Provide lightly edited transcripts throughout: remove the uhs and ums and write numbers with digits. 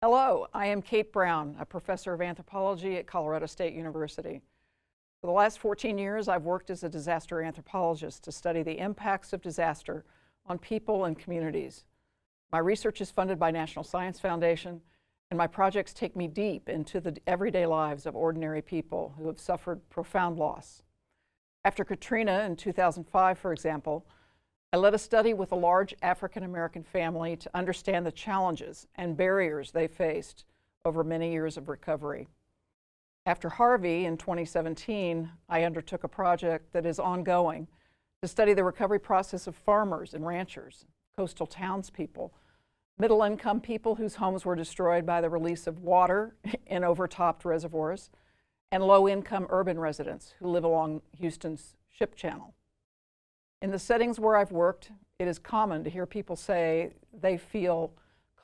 Hello, I am Kate Browne, a professor of anthropology at Colorado State University. For the last 14 years, I've worked as a disaster anthropologist to study the impacts of disaster on people and communities. My research is funded by National Science Foundation, and my projects take me deep into the everyday lives of ordinary people who have suffered profound loss. After Katrina in 2005, for example, I led a study with a large African-American family to understand the challenges and barriers they faced over many years of recovery. After Harvey in 2017, I undertook a project that is ongoing to study the recovery process of farmers and ranchers, coastal townspeople, middle-income people whose homes were destroyed by the release of water in overtopped reservoirs, and low-income urban residents who live along Houston's ship channel. In the settings where I've worked, it is common to hear people say they feel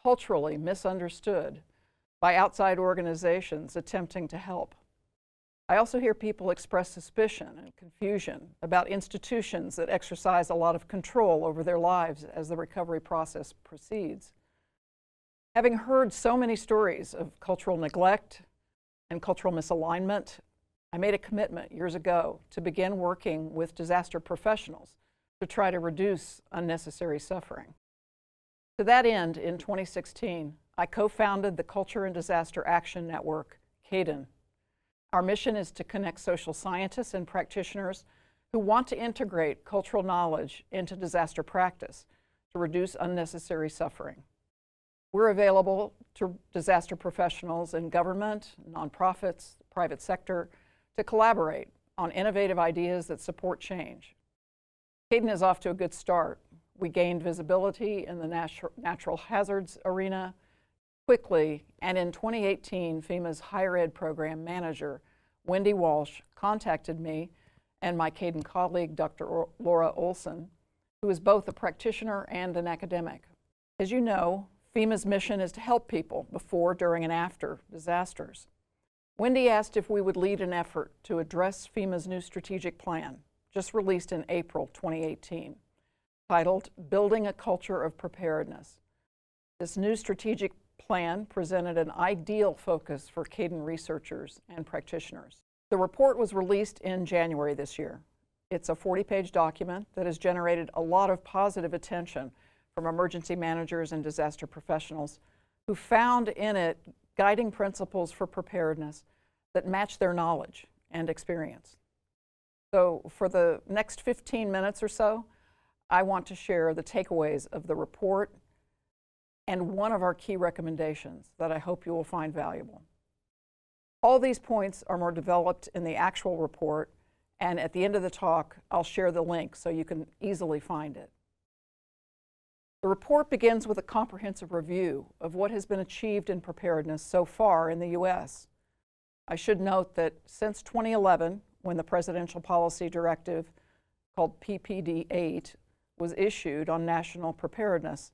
culturally misunderstood by outside organizations attempting to help. I also hear people express suspicion and confusion about institutions that exercise a lot of control over their lives as the recovery process proceeds. Having heard so many stories of cultural neglect and cultural misalignment, I made a commitment years ago to begin working with disaster professionals to try to reduce unnecessary suffering. To that end, in 2016, I co-founded the Culture and Disaster Action Network, CADAN. Our mission is to connect social scientists and practitioners who want to integrate cultural knowledge into disaster practice to reduce unnecessary suffering. We're available to disaster professionals in government, nonprofits, private sector, to collaborate on innovative ideas that support change. CADAN is off to a good start. We gained visibility in the natural hazards arena quickly, and in 2018, FEMA's higher ed program manager, Wendy Walsh, contacted me and my CADAN colleague, Dr. Laura Olson, who is both a practitioner and an academic. As you know, FEMA's mission is to help people before, during, and after disasters. Wendy asked if we would lead an effort to address FEMA's new strategic plan, just released in April 2018, titled Building a Culture of Preparedness. This new strategic plan presented an ideal focus for CADAN researchers and practitioners. The report was released in January this year. It's a 40-page document that has generated a lot of positive attention from emergency managers and disaster professionals who found in it guiding principles for preparedness that match their knowledge and experience. So for the next 15 minutes or so, I want to share the takeaways of the report and one of our key recommendations that I hope you will find valuable. All these points are more developed in the actual report, and at the end of the talk, I'll share the link so you can easily find it. The report begins with a comprehensive review of what has been achieved in preparedness so far in the U.S. I should note that since 2011, when the Presidential Policy Directive called PPD 8 was issued on national preparedness,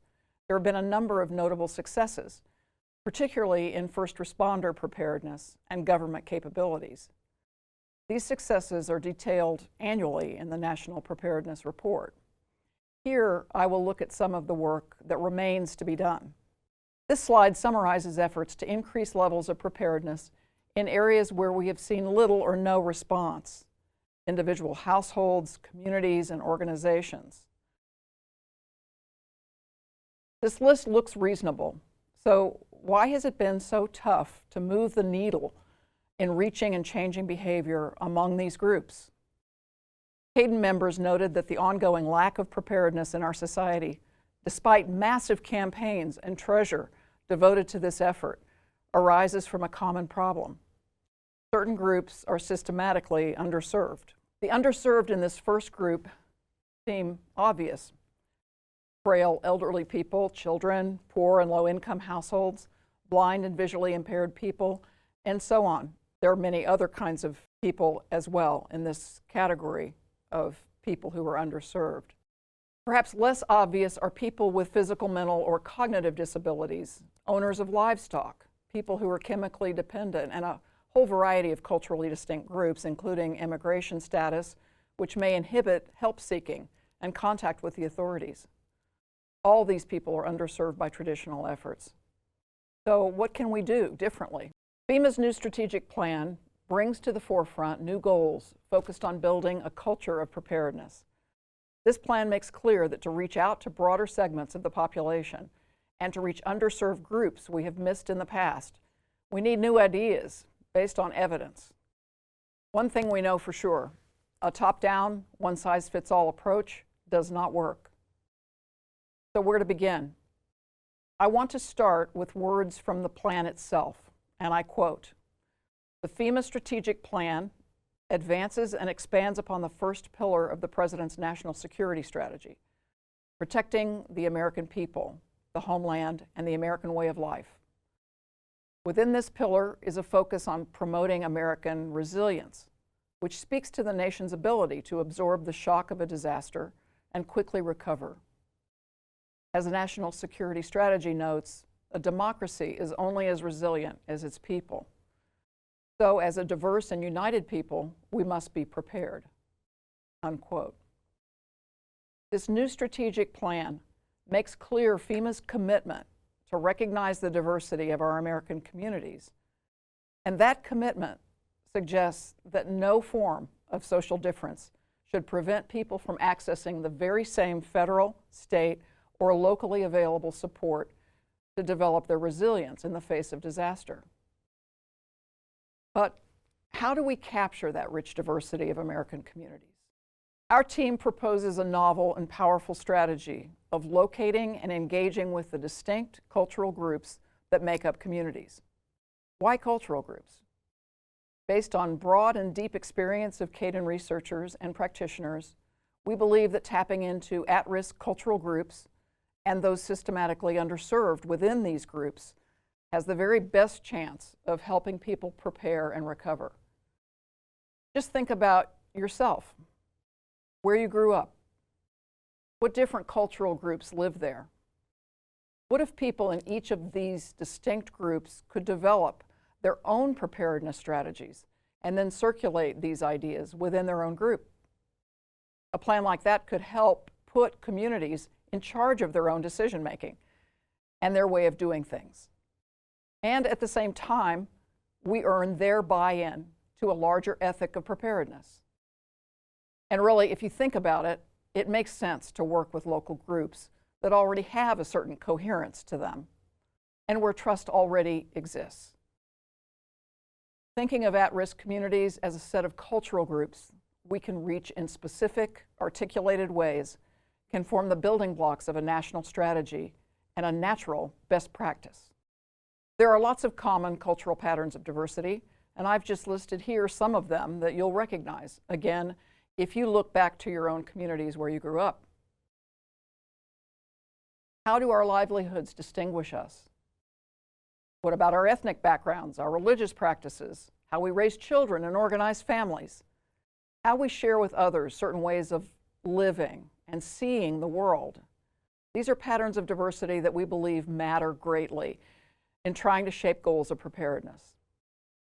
there have been a number of notable successes, particularly in first responder preparedness and government capabilities. These successes are detailed annually in the National Preparedness Report. Here, I will look at some of the work that remains to be done. This slide summarizes efforts to increase levels of preparedness in areas where we have seen little or no response: individual households, communities, and organizations. This list looks reasonable. So why has it been so tough to move the needle in reaching and changing behavior among these groups? CADAN members noted that the ongoing lack of preparedness in our society, despite massive campaigns and treasure devoted to this effort, arises from a common problem. Certain groups are systematically underserved. The underserved in this first group seem obvious: frail elderly people, children, poor and low-income households, blind and visually impaired people, and so on. There are many other kinds of people as well in this category of people who are underserved. Perhaps less obvious are people with physical, mental, or cognitive disabilities, owners of livestock, people who are chemically dependent, and a whole variety of culturally distinct groups, including immigration status, which may inhibit help seeking and contact with the authorities. All these people are underserved by traditional efforts. So what can we do differently? FEMA's new strategic plan brings to the forefront new goals focused on building a culture of preparedness. This plan makes clear that to reach out to broader segments of the population and to reach underserved groups we have missed in the past, we need new ideas based on evidence. One thing we know for sure, a top-down, one-size-fits-all approach does not work. So where to begin? I want to start with words from the plan itself, and I quote, "The FEMA strategic plan advances and expands upon the first pillar of the President's national security strategy, protecting the American people, the homeland, and the American way of life. Within this pillar is a focus on promoting American resilience, which speaks to the nation's ability to absorb the shock of a disaster and quickly recover. As the national security strategy notes, a democracy is only as resilient as its people. So as a diverse and united people, we must be prepared," unquote. This new strategic plan makes clear FEMA's commitment to recognize the diversity of our American communities. And that commitment suggests that no form of social difference should prevent people from accessing the very same federal, state, or locally available support to develop their resilience in the face of disaster. But how do we capture that rich diversity of American communities? Our team proposes a novel and powerful strategy of locating and engaging with the distinct cultural groups that make up communities. Why cultural groups? Based on broad and deep experience of CADAN researchers and practitioners, we believe that tapping into at-risk cultural groups and those systematically underserved within these groups has the very best chance of helping people prepare and recover. Just think about yourself, where you grew up. What different cultural groups live there? What if people in each of these distinct groups could develop their own preparedness strategies and then circulate these ideas within their own group? A plan like that could help put communities in charge of their own decision-making and their way of doing things. And at the same time, we earn their buy-in to a larger ethic of preparedness. And really, if you think about it, it makes sense to work with local groups that already have a certain coherence to them and where trust already exists. Thinking of at-risk communities as a set of cultural groups we can reach in specific, articulated ways can form the building blocks of a national strategy and a natural best practice. There are lots of common cultural patterns of diversity, and I've just listed here some of them that you'll recognize, again, if you look back to your own communities where you grew up. How do our livelihoods distinguish us? What about our ethnic backgrounds, our religious practices, how we raise children and organize families, how we share with others certain ways of living and seeing the world? These are patterns of diversity that we believe matter greatly in trying to shape goals of preparedness.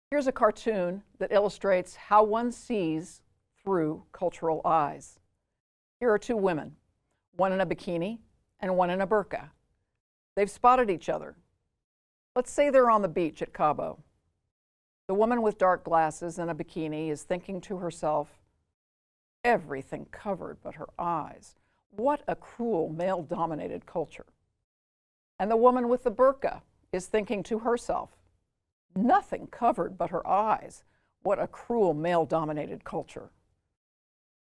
Here's a cartoon that illustrates how one sees through cultural eyes. Here are two women, one in a bikini and one in a burqa. They've spotted each other. Let's say they're on the beach at Cabo. The woman with dark glasses and a bikini is thinking to herself, "Everything covered but her eyes. What a cruel male-dominated culture." And the woman with the burqa is thinking to herself, "Nothing covered but her eyes. What a cruel male-dominated culture."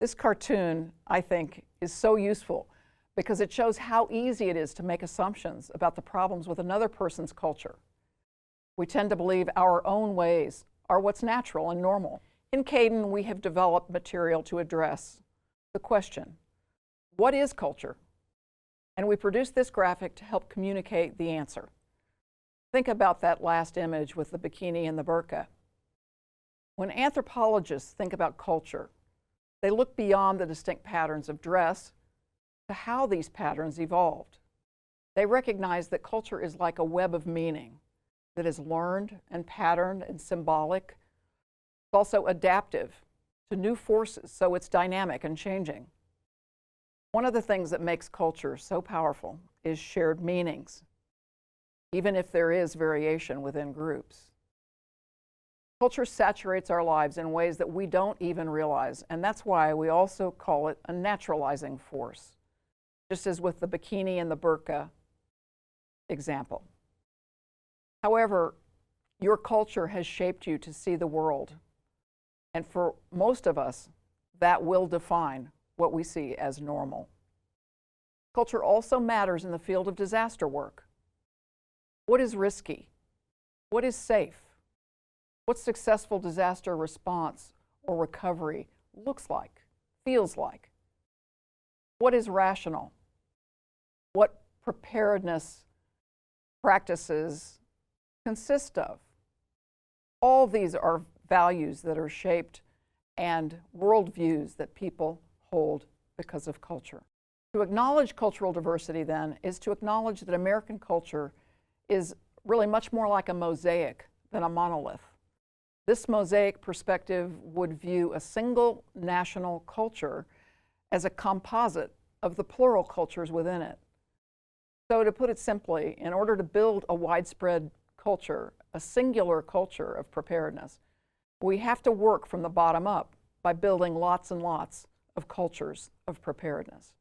This cartoon, I think, is so useful because it shows how easy it is to make assumptions about the problems with another person's culture. We tend to believe our own ways are what's natural and normal. In CADAN, we have developed material to address the question, what is culture? And we produced this graphic to help communicate the answer. Think about that last image with the bikini and the burqa. When anthropologists think about culture, they look beyond the distinct patterns of dress to how these patterns evolved. They recognize that culture is like a web of meaning that is learned and patterned and symbolic. It's also adaptive to new forces, so it's dynamic and changing. One of the things that makes culture so powerful is shared meanings. even if there is variation within groups. Culture saturates our lives in ways that we don't even realize, and that's why we also call it a naturalizing force, just as with the bikini and the burqa example. However, your culture has shaped you to see the world, and for most of us, that will define what we see as normal. Culture also matters in the field of disaster work. What is risky? What is safe? What successful disaster response or recovery looks like, feels like? What is rational? What preparedness practices consist of? All these are values that are shaped and worldviews that people hold because of culture. To acknowledge cultural diversity, then, is to acknowledge that American culture is really much more like a mosaic than a monolith. This mosaic perspective would view a single national culture as a composite of the plural cultures within it. So to put it simply, in order to build a widespread culture, a singular culture of preparedness, we have to work from the bottom up by building lots and lots of cultures of preparedness.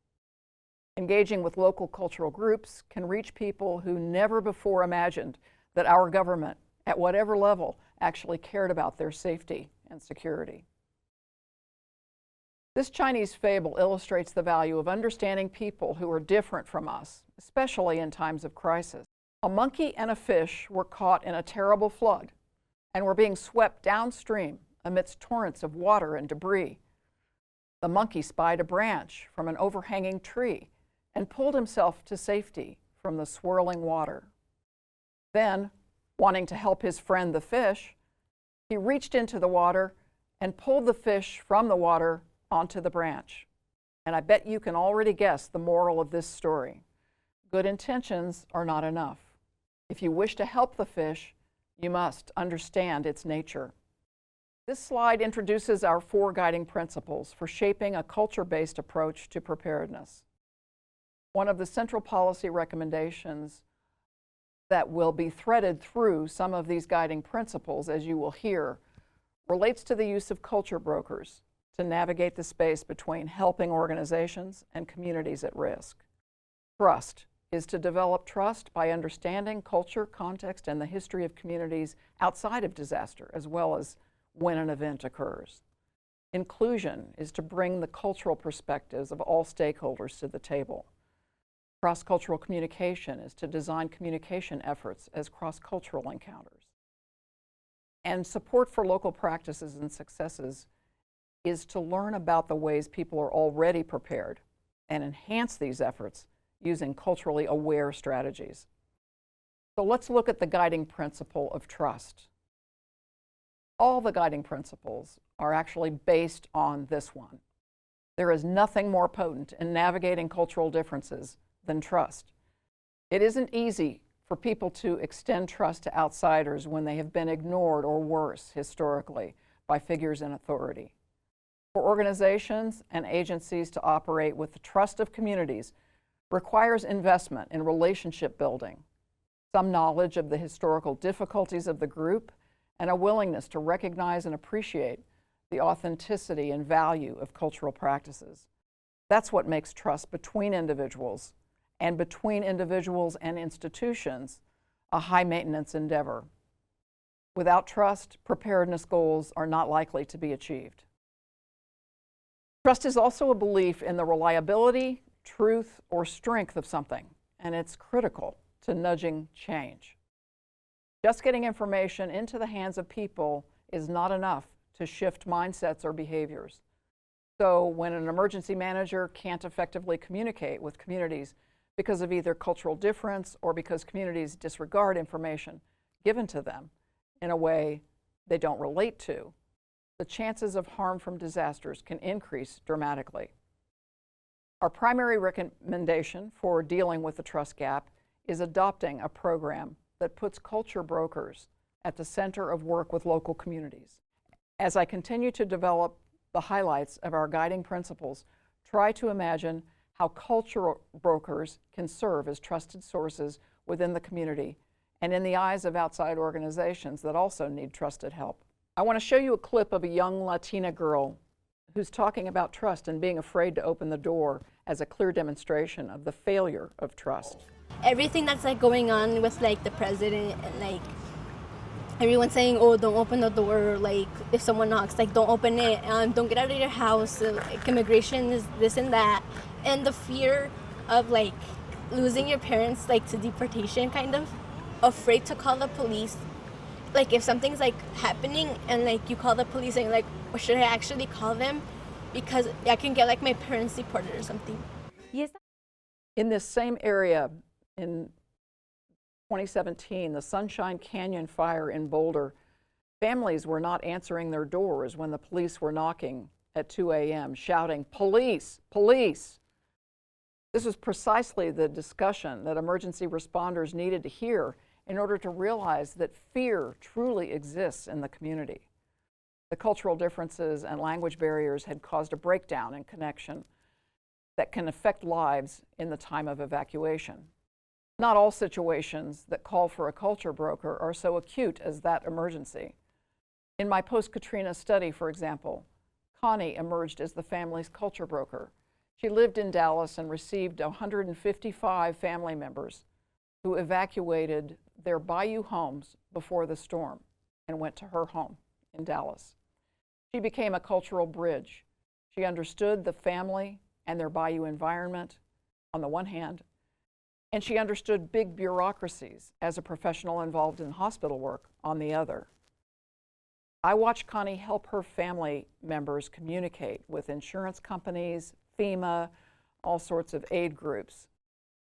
Engaging with local cultural groups can reach people who never before imagined that our government, at whatever level, actually cared about their safety and security. This Chinese fable illustrates the value of understanding people who are different from us, especially in times of crisis. A monkey and a fish were caught in a terrible flood and were being swept downstream amidst torrents of water and debris. The monkey spied a branch from an overhanging tree and pulled himself to safety from the swirling water. Then, wanting to help his friend the fish, he reached into the water and pulled the fish from the water onto the branch. And I bet you can already guess the moral of this story. Good intentions are not enough. If you wish to help the fish, you must understand its nature. This slide introduces our 4 guiding principles for shaping a culture-based approach to preparedness. One of the central policy recommendations that will be threaded through some of these guiding principles, as you will hear, relates to the use of culture brokers to navigate the space between helping organizations and communities at risk. Trust is to develop trust by understanding culture, context, and the history of communities outside of disaster, as well as when an event occurs. Inclusion is to bring the cultural perspectives of all stakeholders to the table. Cross-cultural communication is to design communication efforts as cross-cultural encounters. And support for local practices and successes is to learn about the ways people are already prepared and enhance these efforts using culturally aware strategies. So let's look at the guiding principle of trust. All the guiding principles are actually based on this one. There is nothing more potent in navigating cultural differences than trust. It isn't easy for people to extend trust to outsiders when they have been ignored or worse historically by figures in authority. For organizations and agencies to operate with the trust of communities requires investment in relationship building, some knowledge of the historical difficulties of the group, and a willingness to recognize and appreciate the authenticity and value of cultural practices. That's what makes trust between individuals and between individuals and institutions a high-maintenance endeavor. Without trust, preparedness goals are not likely to be achieved. Trust is also a belief in the reliability, truth, or strength of something, and it's critical to nudging change. Just getting information into the hands of people is not enough to shift mindsets or behaviors. So when an emergency manager can't effectively communicate with communities because of either cultural difference or because communities disregard information given to them in a way they don't relate to, the chances of harm from disasters can increase dramatically. Our primary recommendation for dealing with the trust gap is adopting a program that puts culture brokers at the center of work with local communities. As I continue to develop the highlights of our guiding principles, try to imagine how culture brokers can serve as trusted sources within the community and in the eyes of outside organizations that also need trusted help. I want to show you a clip of a young Latina girl who's talking about trust and being afraid to open the door as a clear demonstration of the failure of trust. Everything that's like going on with like the president and like everyone saying, oh, don't open the door, like if someone knocks, like don't open it, don't get out of your house, like immigration is this and that, and the fear of like losing your parents like to deportation, kind of afraid to call the police. Like if something's like happening and like you call the police and you're like, or should I actually call them because I can get like my parents deported or something. In this same area in 2017, the Sunshine Canyon fire in Boulder, families were not answering their doors when the police were knocking at 2 a.m. shouting, "Police, police." This was precisely the discussion that emergency responders needed to hear in order to realize that fear truly exists in the community. The cultural differences and language barriers had caused a breakdown in connection that can affect lives in the time of evacuation. Not all situations that call for a culture broker are so acute as that emergency. In my post-Katrina study, for example, Connie emerged as the family's culture broker. She lived in Dallas and received 155 family members who evacuated their Bayou homes before the storm and went to her home in Dallas. She became a cultural bridge. She understood the family and their Bayou environment on the one hand, and she understood big bureaucracies as a professional involved in hospital work on the other. I watched Connie help her family members communicate with insurance companies, FEMA, all sorts of aid groups.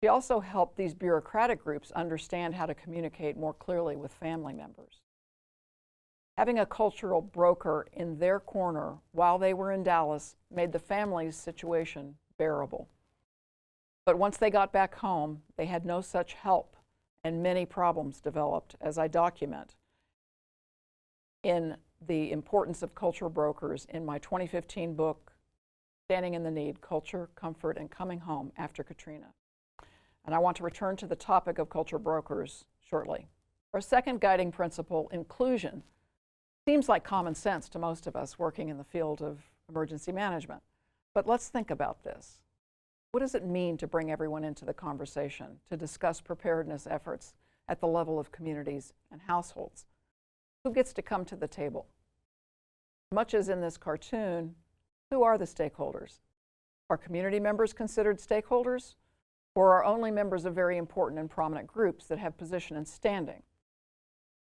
She also helped these bureaucratic groups understand how to communicate more clearly with family members. Having a cultural broker in their corner while they were in Dallas made the family's situation bearable. But once they got back home, they had no such help, and many problems developed, as I document in The Importance of Culture Brokers in my 2015 book, Standing in the Need, Culture, Comfort, and Coming Home After Katrina. And I want to return to the topic of culture brokers shortly. Our second guiding principle, inclusion, seems like common sense to most of us working in the field of emergency management. But let's think about this. What does it mean to bring everyone into the conversation, to discuss preparedness efforts at the level of communities and households? Who gets to come to the table? Much as in this cartoon, who are the stakeholders? Are community members considered stakeholders, or are only members of very important and prominent groups that have position and standing?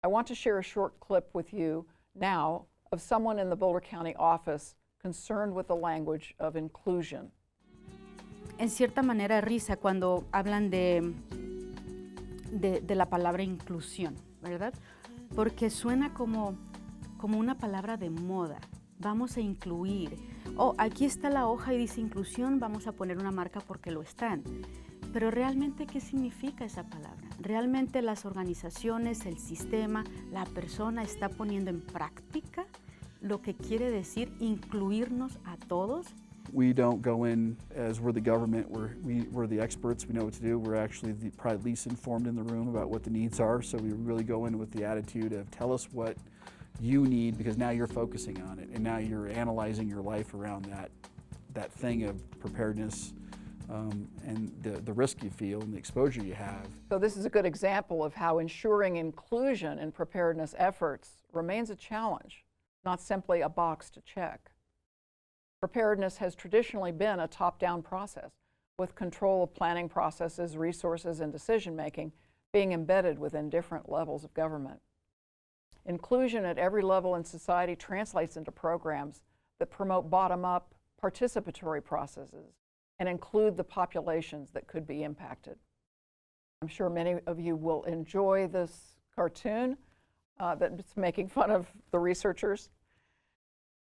I want to share a short clip with you now of someone in the Boulder County office concerned with the language of inclusion. En cierta manera risa cuando hablan de la palabra inclusión, ¿verdad? Porque suena como una palabra de moda. Vamos a incluir. Oh, aquí está la hoja y dice inclusión, vamos a poner una marca porque lo están. Pero realmente, ¿qué significa esa palabra? ¿Realmente las organizaciones, el sistema, la persona está poniendo en práctica lo que quiere decir incluirnos a todos? We don't go in as we're the government, we're the experts, we know what to do. We're actually probably least informed in the room about what the needs are, so we really go in with the attitude of tell us what you need, because now you're focusing on it and now you're analyzing your life around that thing of preparedness and the risk you feel and the exposure you have. So this is a good example of how ensuring inclusion in preparedness efforts remains a challenge, not simply a box to check. Preparedness has traditionally been a top-down process, with control of planning processes, resources, and decision-making being embedded within different levels of government. Inclusion at every level in society translates into programs that promote bottom-up participatory processes and include the populations that could be impacted. I'm sure many of you will enjoy this cartoon that's making fun of the researchers.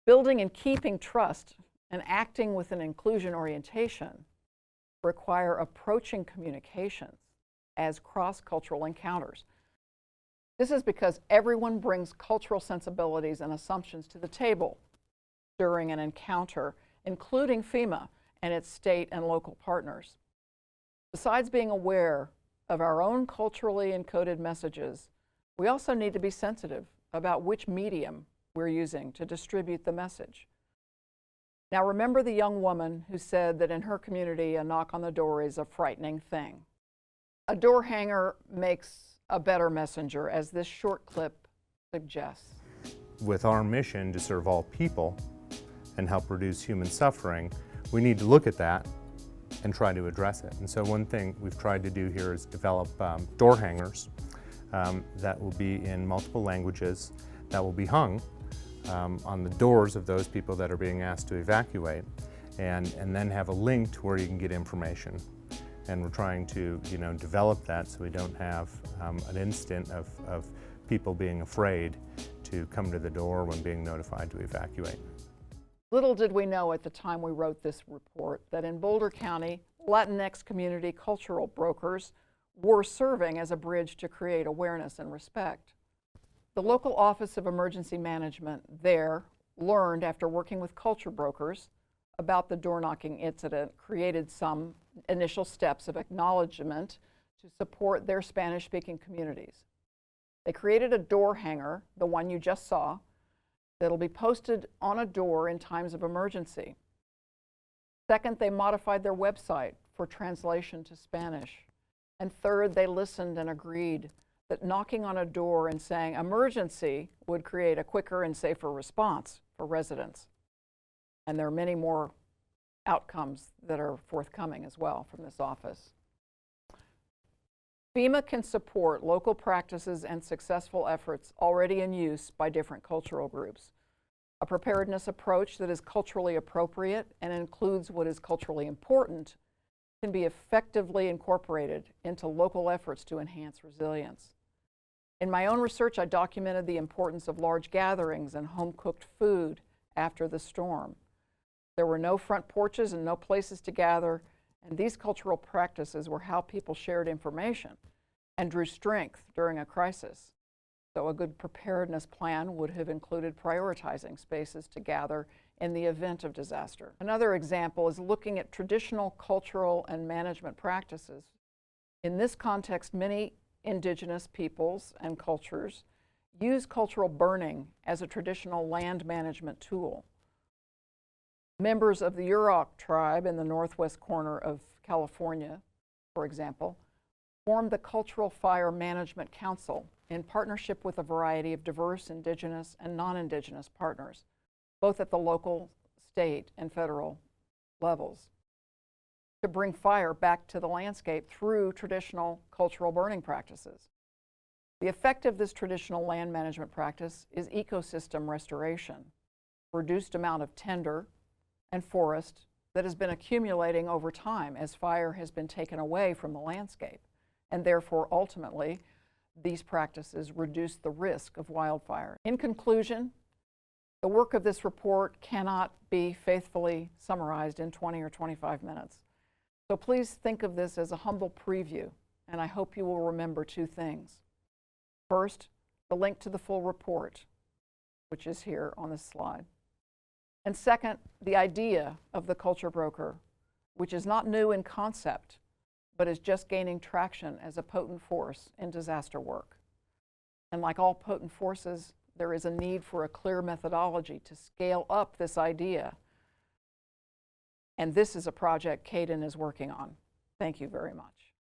Building and keeping trust and acting with an inclusion orientation require approaching communications as cross-cultural encounters. This is because everyone brings cultural sensibilities and assumptions to the table during an encounter, including FEMA and its state and local partners. Besides being aware of our own culturally encoded messages, we also need to be sensitive about which medium we're using to distribute the message. Now remember the young woman who said that in her community a knock on the door is a frightening thing. A door hanger makes a better messenger, as this short clip suggests. With our mission to serve all people and help reduce human suffering, we need to look at that and try to address it. And so one thing we've tried to do here is develop door hangers that will be in multiple languages, that will be hung on the doors of those people that are being asked to evacuate, and then have a link to where you can get information. And we're trying to, develop that so we don't have an instant of people being afraid to come to the door when being notified to evacuate. Little did we know at the time we wrote this report that in Boulder County, Latinx community cultural brokers were serving as a bridge to create awareness and respect. The local Office of Emergency Management there learned, after working with culture brokers, about the door knocking incident, created some initial steps of acknowledgement to support their Spanish-speaking communities. They created a door hanger, the one you just saw, that'll be posted on a door in times of emergency. Second, they modified their website for translation to Spanish. And third, they listened and agreed that knocking on a door and saying emergency would create a quicker and safer response for residents. And there are many more outcomes that are forthcoming as well from this office. FEMA can support local practices and successful efforts already in use by different cultural groups. A preparedness approach that is culturally appropriate and includes what is culturally important can be effectively incorporated into local efforts to enhance resilience. In my own research, I documented the importance of large gatherings and home-cooked food after the storm. There were no front porches and no places to gather, and these cultural practices were how people shared information and drew strength during a crisis. So a good preparedness plan would have included prioritizing spaces to gather in the event of disaster. Another example is looking at traditional cultural and management practices. In this context, many indigenous peoples and cultures use cultural burning as a traditional land management tool. Members of the Yurok tribe in the northwest corner of California, for example, formed the Cultural Fire Management Council in partnership with a variety of diverse indigenous and non-indigenous partners, both at the local, state, and federal levels, to bring fire back to the landscape through traditional cultural burning practices. The effect of this traditional land management practice is ecosystem restoration, reduced amount of tinder and forest that has been accumulating over time as fire has been taken away from the landscape, and therefore ultimately these practices reduce the risk of wildfire. In conclusion, the work of this report cannot be faithfully summarized in 20 or 25 minutes. So please think of this as a humble preview, and I hope you will remember two things. First, the link to the full report, which is here on this slide. And second, the idea of the culture broker, which is not new in concept, but is just gaining traction as a potent force in disaster work. And like all potent forces, there is a need for a clear methodology to scale up this idea. And this is a project CADAN is working on. Thank you very much.